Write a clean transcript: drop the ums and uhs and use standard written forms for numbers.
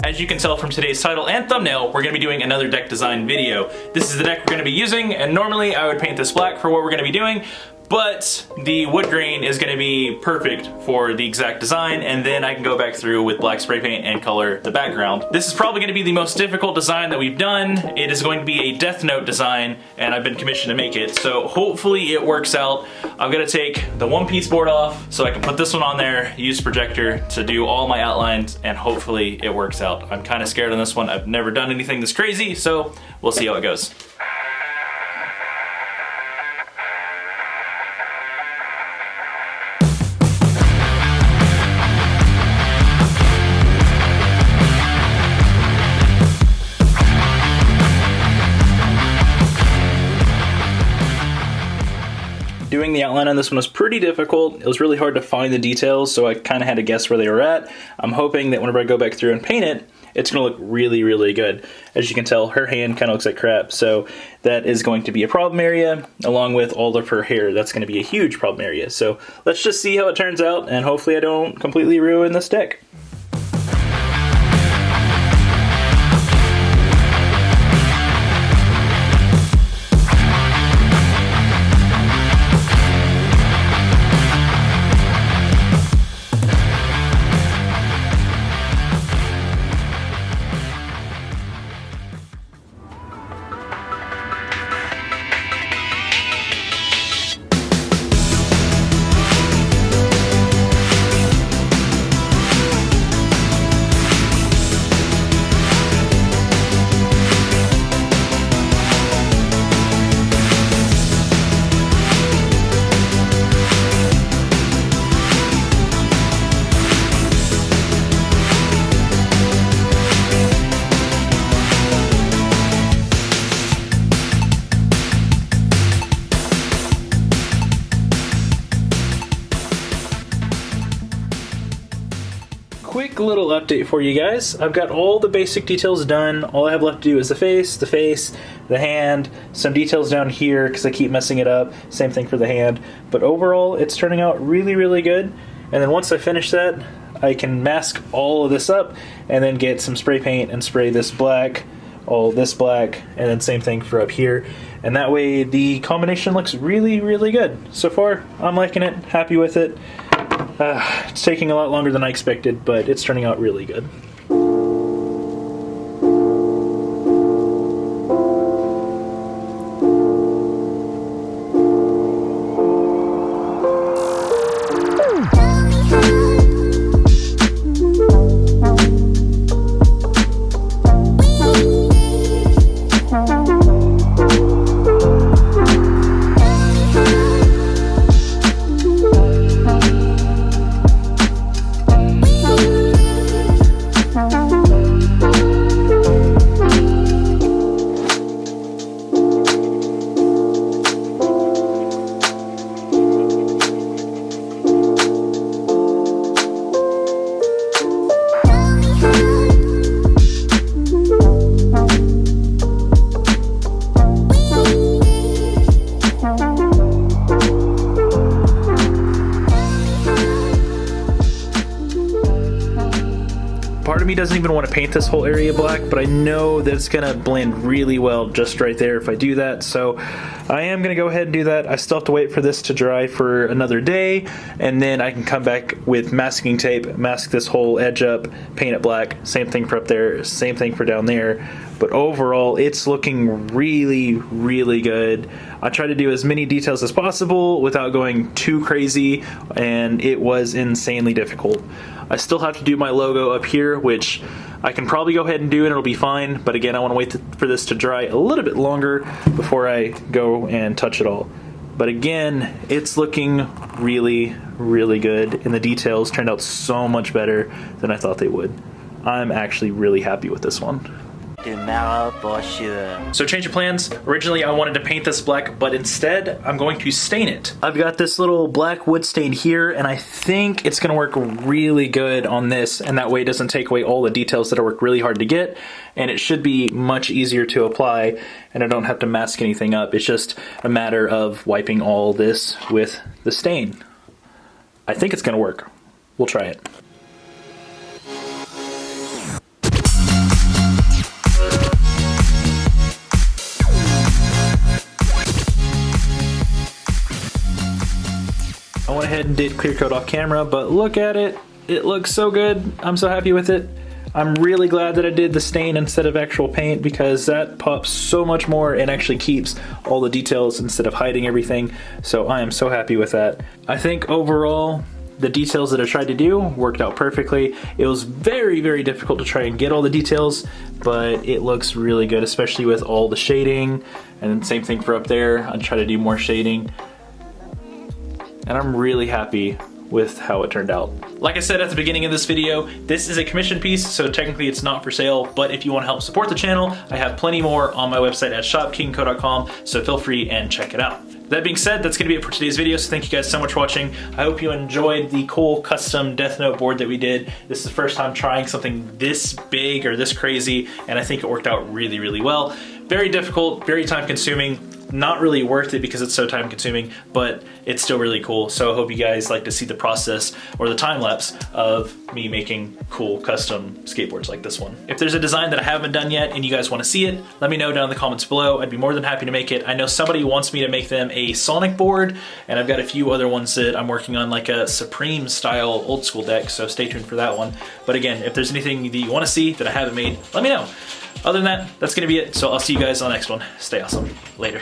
As you can tell from today's title and thumbnail, we're going to be doing another deck design video. This is the deck we're going to be using, and normally I would paint this black for what we're going to be doing, but the wood grain is going to be perfect for the exact design, and then I can go back through with black spray paint and color the background. This is probably going to be the most difficult design that we've done. It is going to be a Death Note design, and I've been commissioned to make it, so hopefully it works out. I'm going to take the one-piece board off so I can put this one on there, use projector to do all my outlines, and hopefully it works out. I'm kind of scared on this one. I've never done anything this crazy, so we'll see how it goes. Doing the outline on this one was pretty difficult. It was really hard to find the details, so I kind of had to guess where they were at. I'm hoping that whenever I go back through and paint it, it's going to look really, really good. As you can tell, her hand kind of looks like crap, so that is going to be a problem area, along with all of her hair. That's going to be a huge problem area. So let's just see how it turns out, and hopefully I don't completely ruin this deck. Quick little update for you guys. I've got all the basic details done. All I have left to do is the face, the hand, some details down here because I keep messing it up. Same thing for the hand. But overall, it's turning out really, really good. And then once I finish that, I can mask all of this up and then get some spray paint and spray this black, all this black, and then same thing for up here. And that way the combination looks really, really good. So far, I'm liking it, happy with it. It's taking a lot longer than I expected, but it's turning out really good. Part of me doesn't even want to paint this whole area black, but I know that it's going to blend really well just right there if I do that, so I am going to go ahead and do that. I still have to wait for this to dry for another day, and then I can come back with masking tape, mask this whole edge up, paint it black. Same thing for up there, same thing for down there. But overall, it's looking really, really good. I tried to do as many details as possible without going too crazy, and it was insanely difficult. I still have to do my logo up here, which I can probably go ahead and do and it'll be fine, but again, I want to wait for this to dry a little bit longer before I go and touch it all. But again, it's looking really, really good, and the details turned out so much better than I thought they would. I'm actually really happy with this one. Tomorrow for sure. So change of plans. Originally I wanted to paint this black, but instead I'm going to stain it. I've got this little black wood stain here, and I think it's gonna work really good on this, and that way it doesn't take away all the details that I worked really hard to get, and it should be much easier to apply, and I don't have to mask anything up. It's just a matter of wiping all this with the stain. I think it's gonna work. We'll try it. ahead and did clear coat off camera, but look at it. It looks so good. I'm so happy with it. I'm really glad that I did the stain instead of actual paint because that pops so much more and actually keeps all the details instead of hiding everything. So I am so happy with that. I think overall, the details that I tried to do worked out perfectly. It was very, very difficult to try and get all the details, but it looks really good, especially with all the shading. And then same thing for up there. I'll try to do more shading. And I'm really happy with how it turned out. Like I said at the beginning of this video, this is a commission piece, so technically it's not for sale, but if you want to help support the channel, I have plenty more on my website at shopkingco.com, so feel free and check it out. That being said, that's gonna be it for today's video, so thank you guys so much for watching. I hope you enjoyed the cool custom Death Note board that we did. This is the first time trying something this big or this crazy, and I think it worked out really, really well. Very difficult, very time consuming. Not really worth it because it's so time consuming, but it's still really cool. So I hope you guys like to see the process or the time lapse of me making cool custom skateboards like this one. If there's a design that I haven't done yet and you guys want to see it, let me know down in the comments below. I'd be more than happy to make it. I know somebody wants me to make them a Sonic board, and I've got a few other ones that I'm working on, like a Supreme style old school deck, so stay tuned for that one. But again, if there's anything that you want to see that I haven't made, let me know. Other than that, that's gonna be it. So I'll see you guys on the next one. Stay awesome. Later.